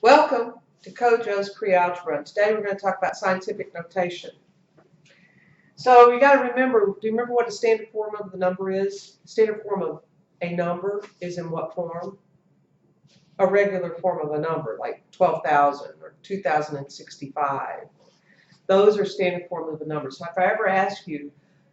Welcome to Kojo's Pre-Algebra. Today we're going to talk about scientific notation. So you got to remember, do you remember what the standard form of the number is? The standard form of a number is in what form? A regular form of a number, like 12,000 or 2,065. Those are standard form of the number. So if I ever ask you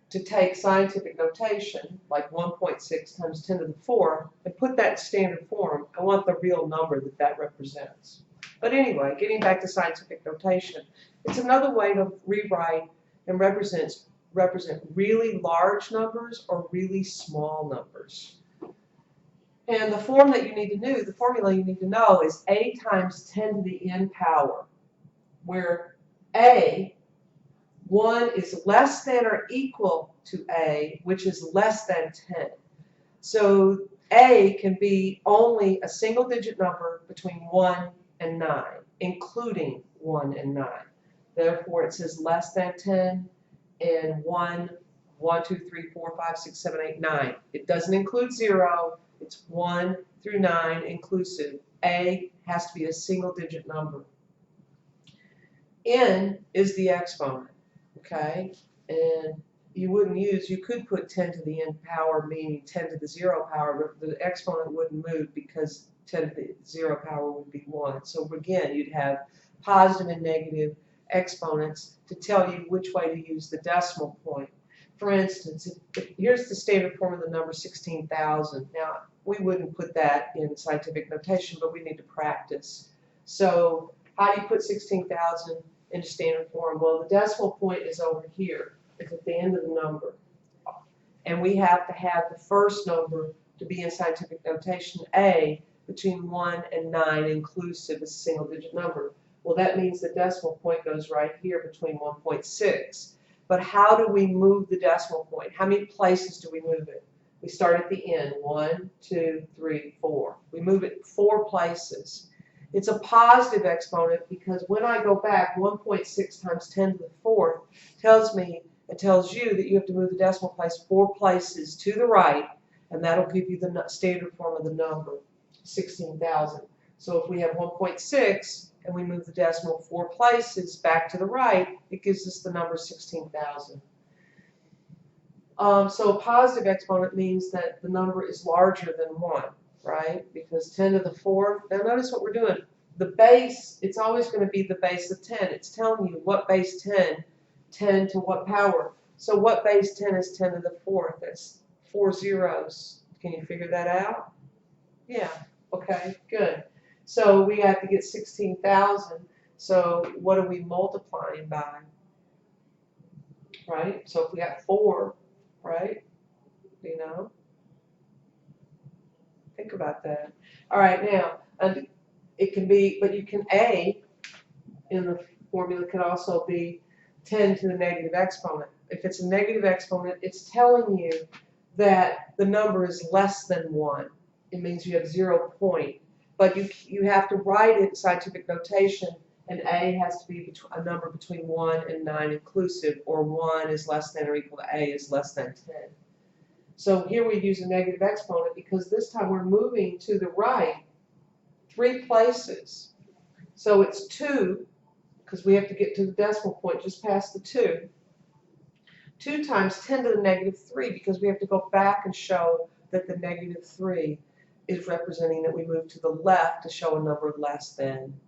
to take scientific notation, like 1.6 times 10 to the 4th, and put that in standard form, I want the real number that represents. But anyway, getting back to scientific notation, it's another way to rewrite and represent really large numbers or really small numbers. And the form that you need to know, the formula you need to know is a times 10 to the n power, where a, 1 is less than or equal to a, which is less than 10. So a can be only a single digit number between 1 and 9, including 1 and 9. Therefore, it says less than 10 and 1, 2, 3, 4, 5, 6, 7, 8, 9. It doesn't include 0. It's 1 through 9 inclusive. A has to be a single digit number. N is the exponent. Okay, and you could put 10 to the n power, meaning 10 to the 0 power, but the exponent wouldn't move because 10 to the 0 power would be 1. So again, you'd have positive and negative exponents to tell you which way to use the decimal point. For instance, here's the standard form of the number 16,000. Now, we wouldn't put that in scientific notation, but we need to practice. So how do you put 16,000 into standard form? Well, the decimal point is over here. It's at the end of the number. And we have to have the first number to be in scientific notation, A, between 1 and 9 inclusive is a single digit number. Well, that means the decimal point goes right here between 1.6. But how do we move the decimal point? How many places do we move it? We start at the end. 1, 2, 3, 4. We move it 4 places. It's a positive exponent because when I go back, 1.6 times 10 to the 4th tells you that you have to move the decimal place 4 places to the right, and that'll give you the standard form of the number, 16,000. So if we have 1.6 and we move the decimal 4 places back to the right, it gives us the number 16,000. So a positive exponent means that the number is larger than 1. Right? Because 10 to the 4th, now notice what we're doing. The base, it's always going to be the base of 10. It's telling you what base 10, 10 to what power. So what base 10 is 10 to the 4th? That's 4 zeros. Can you figure that out? Yeah, okay, good. So we have to get 16,000. So what are we multiplying by? Right? So if we got 4, right? You know? Think about that. All right, now, it can be, but you can, A in the formula could also be 10 to the negative exponent. If it's a negative exponent, it's telling you that the number is less than 1. It means you have 0 point. But you have to write it in scientific notation, and A has to be a number between 1 and 9 inclusive, or 1 is less than or equal to A is less than 10. So here we use a negative exponent because this time we're moving to the right 3 places. So it's 2, because we have to get to the decimal point just past the 2. 2 times 10 to the negative 3, because we have to go back and show that the negative 3 is representing that we move to the left to show a number less than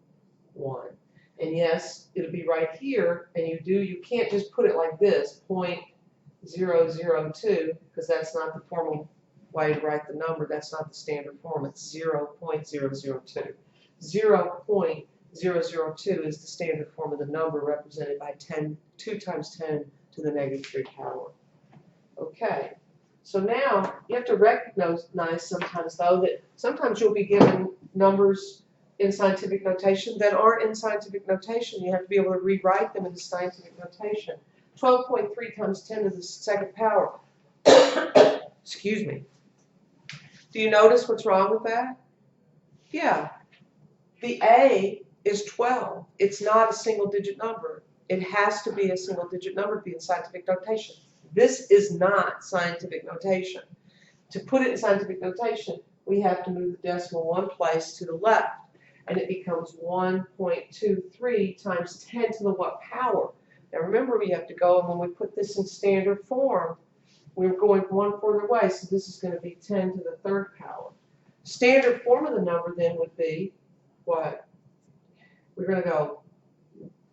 1. And yes, it'll be right here, and you can't just put it like this, 0.002, because that's not the formal way to write the number. That's not the standard form. It's 0.002. 0.002 is the standard form of the number represented by 2 times 10 to the negative 3 power. Okay, so now you have to recognize sometimes, though, that sometimes you'll be given numbers in scientific notation that aren't in scientific notation. You have to be able to rewrite them into scientific notation. 12.3 times 10 to the 2nd power. Excuse me. Do you notice what's wrong with that? Yeah. The A is 12. It's not a single digit number. It has to be a single digit number to be in scientific notation. This is not scientific notation. To put it in scientific notation, we have to move the decimal 1 place to the left. and it becomes 1.23 times 10 to the what power. Now remember, we have to go, and when we put this in standard form, we're going one further away, so this is going to be 10 to the third power. Standard form of the number then would be what? We're going to go,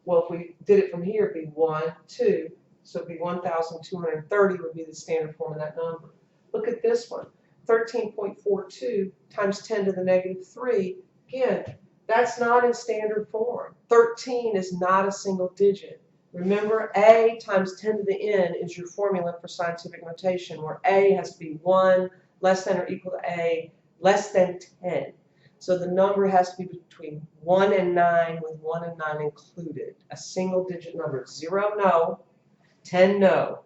well, if we did it from here, it'd be 1, 2, so it'd be 1,230 would be the standard form of that number. Look at this one, 13.42 times 10 to the negative 3. Again, that's not in standard form. 13 is not a single digit. Remember, a times 10 to the n is your formula for scientific notation, where a has to be 1 less than or equal to a less than 10. So the number has to be between 1 and 9, with 1 and 9 included. A single digit number. 0, no. 10, no.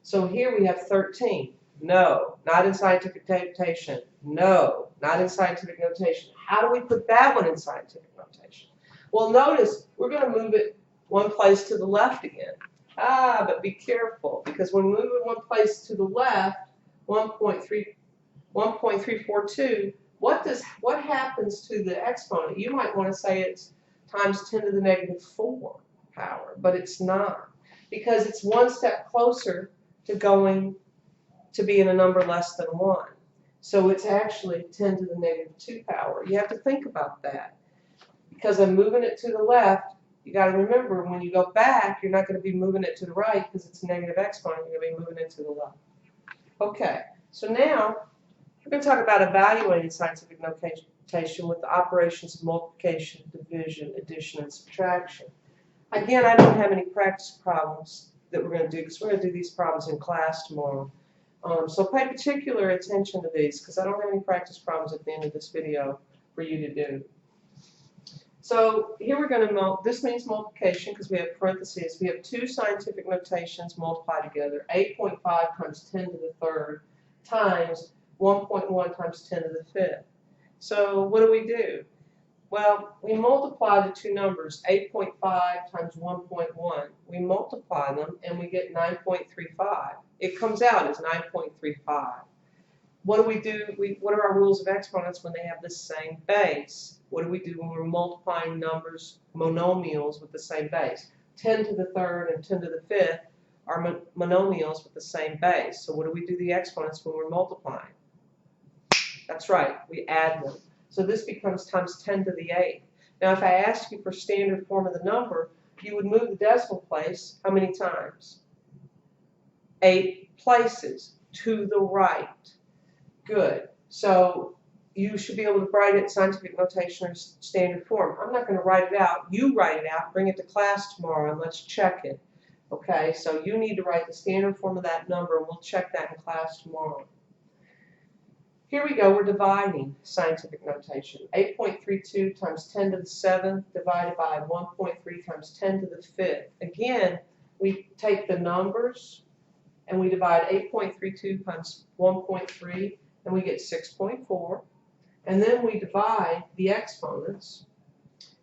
So here we have 13. No. Not in scientific notation. No. Not in scientific notation. How do we put that one in scientific notation? Well, notice we're going to move it one place to the left again. But be careful, because when we move it one place to the left, 1.342, what happens to the exponent? You might want to say it's times 10 to the negative 4 power, but it's not, because it's one step closer to going to being a number less than 1. So it's actually 10 to the negative 2 power. You have to think about that, because I'm moving it to the left. You got to remember, when you go back, you're not going to be moving it to the right because it's a negative exponent. You're going to be moving it to the left. Okay, so now we're going to talk about evaluating scientific notation with the operations of multiplication, division, addition, and subtraction. Again, I don't have any practice problems that we're going to do, because we're going to do these problems in class tomorrow. So pay particular attention to these, because I don't have any practice problems at the end of this video for you to do. So here we're going to, this means multiplication because we have parentheses. We have two scientific notations multiplied together, 8.5 times 10 to the third times 1.1 times 10 to the fifth. So what do? Well, we multiply the two numbers, 8.5 times 1.1. We multiply them and we get 9.35. It comes out as 9.35. What do? What are our rules of exponents when they have the same base? What do we do when we're multiplying numbers, monomials, with the same base? 10 to the third and 10 to the fifth are monomials with the same base. So what do we do the exponents when we're multiplying? That's right, we add them. So this becomes times 10 to the 8th. Now if I asked you for standard form of the number, you would move the decimal place how many times? 8 places to the right. Good. So you should be able to write it in scientific notation or standard form. I'm not going to write it out. You write it out, bring it to class tomorrow, and let's check it. Okay, so you need to write the standard form of that number, and we'll check that in class tomorrow. Here we go. We're dividing scientific notation. 8.32 times 10 to the 7th divided by 1.3 times 10 to the 5th. Again, we take the numbers, and we divide 8.32 times 1.3, and we get 6.4. And then we divide the exponents,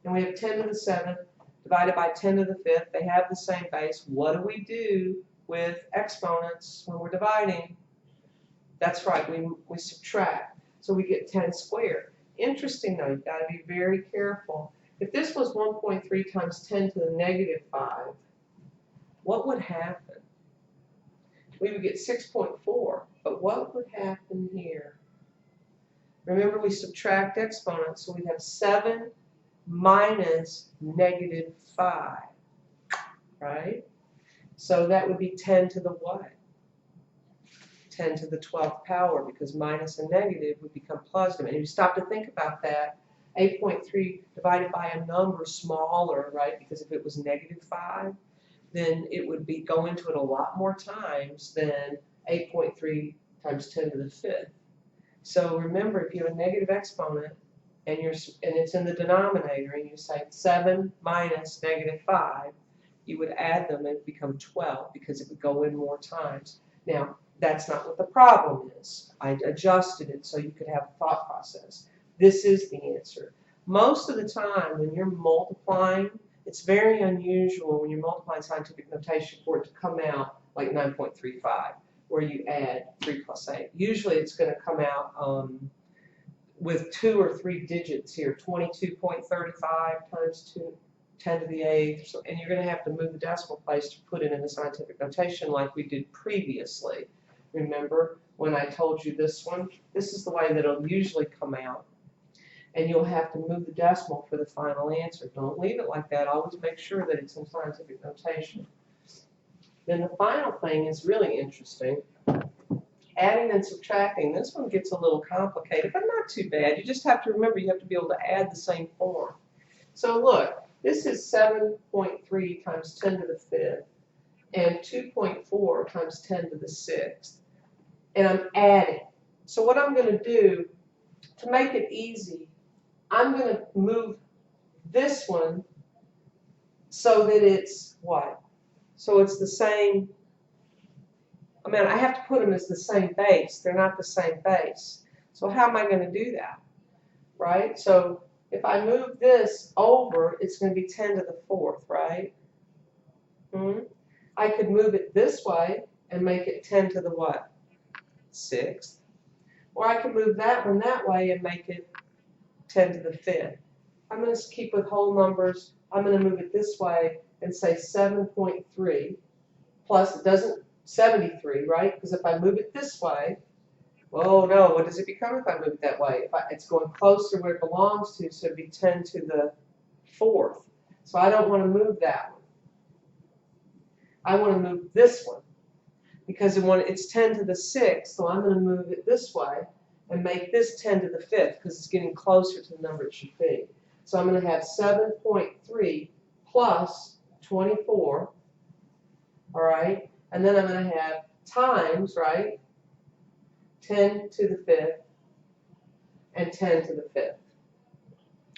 and we have 10 to the 7th divided by 10 to the 5th. They have the same base. What do we do with exponents when we're dividing? That's right, we subtract. So we get 10 squared. Interesting though, you've got to be very careful. If this was 1.3 times 10 to the negative 5, what would happen? We would get 6.4, but what would happen here? Remember, we subtract exponents, so we'd have 7 minus negative 5, right? So that would be 10 to the what? 10 to the 12th power, because minus and negative would become positive. And if you stop to think about that, 8.3 divided by a number smaller, right? Because if it was negative 5, then it would be go into it a lot more times than 8.3 times 10 to the 5th. So remember, if you have a negative exponent and it's in the denominator, and you say 7 minus negative 5, you would add them and become 12 because it would go in more times. Now, that's not what the problem is. I adjusted it so you could have a thought process. This is the answer. Most of the time when you're multiplying, it's very unusual when you're multiplying scientific notation for it to come out like 9.35, where you add 3 plus 8. Usually it's going to come out with 2 or 3 digits here, 22.35 times 10 to the 8th, so, and you're going to have to move the decimal place to put it in the scientific notation like we did previously. Remember when I told you this one? This is the way that it'll usually come out. And you'll have to move the decimal for the final answer. Don't leave it like that. Always make sure that it's in scientific notation. Then the final thing is really interesting. Adding and subtracting. This one gets a little complicated, but not too bad. You just have to remember you have to be able to add the same form. So look, this is 7.3 times 10 to the 5th and 2.4 times 10 to the 6th. And I'm adding. So what I'm going to do, to make it easy, I'm going to move this one so that it's what? So it's the same. I mean, I have to put them as the same base. They're not the same base. So how am I going to do that? Right? So if I move this over, it's going to be 10 to the 4th, right? I could move it this way and make it 10 to the what? 6th. Or I could move that one that way and make it 10 to the 5th. I'm going to keep with whole numbers. I'm going to move it this way and say 7.3 plus, it doesn't, 73, right? Because if I move it this way, oh no, what does it become if I move it that way? It's going closer where it belongs to, so it'd be 10 to the 4th. So I don't want to move that one. I want to move this one because it's 10 to the 6th, so I'm going to move it this way and make this 10 to the 5th because it's getting closer to the number it should be. So I'm going to have 7.3 plus 24, all right? And then I'm going to have times, right, 10 to the 5th and 10 to the 5th.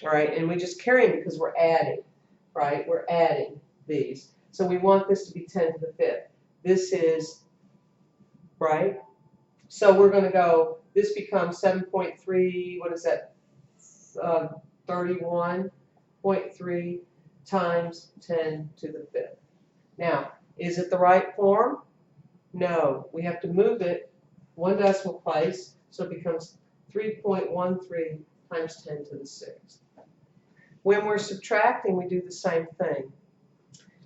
All right, and we just carry them because we're adding, right? We're adding these. So we want this to be 10 to the 5th. This is, right? So we're going to go, this becomes 7.3, what is that? 31.3 times 10 to the 5th. Now, is it the right form? No. We have to move it one decimal place, so it becomes 3.13 times 10 to the 6th. When we're subtracting, we do the same thing.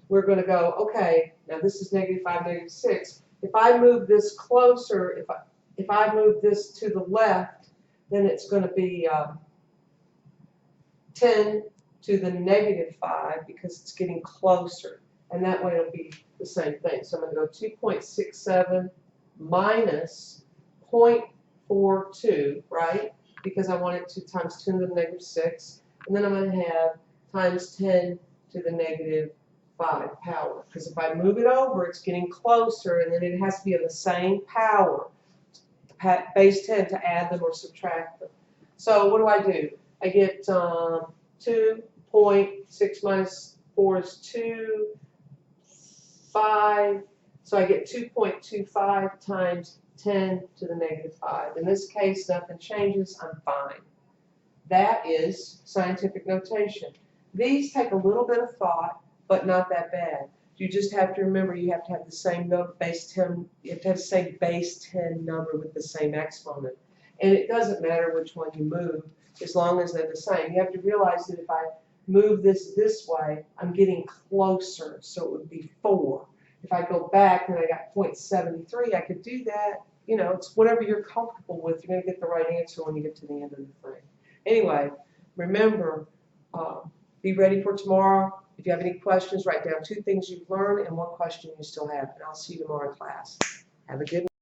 We're going to go, okay, now this is -5, -6. If I move this closer, if I move this to the left, then it's going to be 10 to the -5 because it's getting closer. And that way it'll be the same thing. So I'm going to go 2.67 minus 0.42, right? Because I want it to times 10 to the -6. And then I'm going to have times 10 to the -5 power. Because if I move it over, it's getting closer, and then it has to be of the same power, base 10, to add them or subtract them. So what do? I get 2.6 minus 4 is 2. 5, so I get 2.25 times 10 to the -5. In this case, nothing changes, I'm fine. That is scientific notation. These take a little bit of thought, but not that bad. You just have to remember you have to have the same base 10, you have to have the same base 10 number with the same exponent. And it doesn't matter which one you move, as long as they're the same. You have to realize that if I move this way, I'm getting closer, so it would be 4. If I go back and I got 0.73, I could do that. You know, it's whatever you're comfortable with. You're going to get the right answer when you get to the end of the thing. Anyway, remember, be ready for tomorrow. If you have any questions, write down 2 things you've learned and 1 question you still have. And I'll see you tomorrow in class. Have a good night.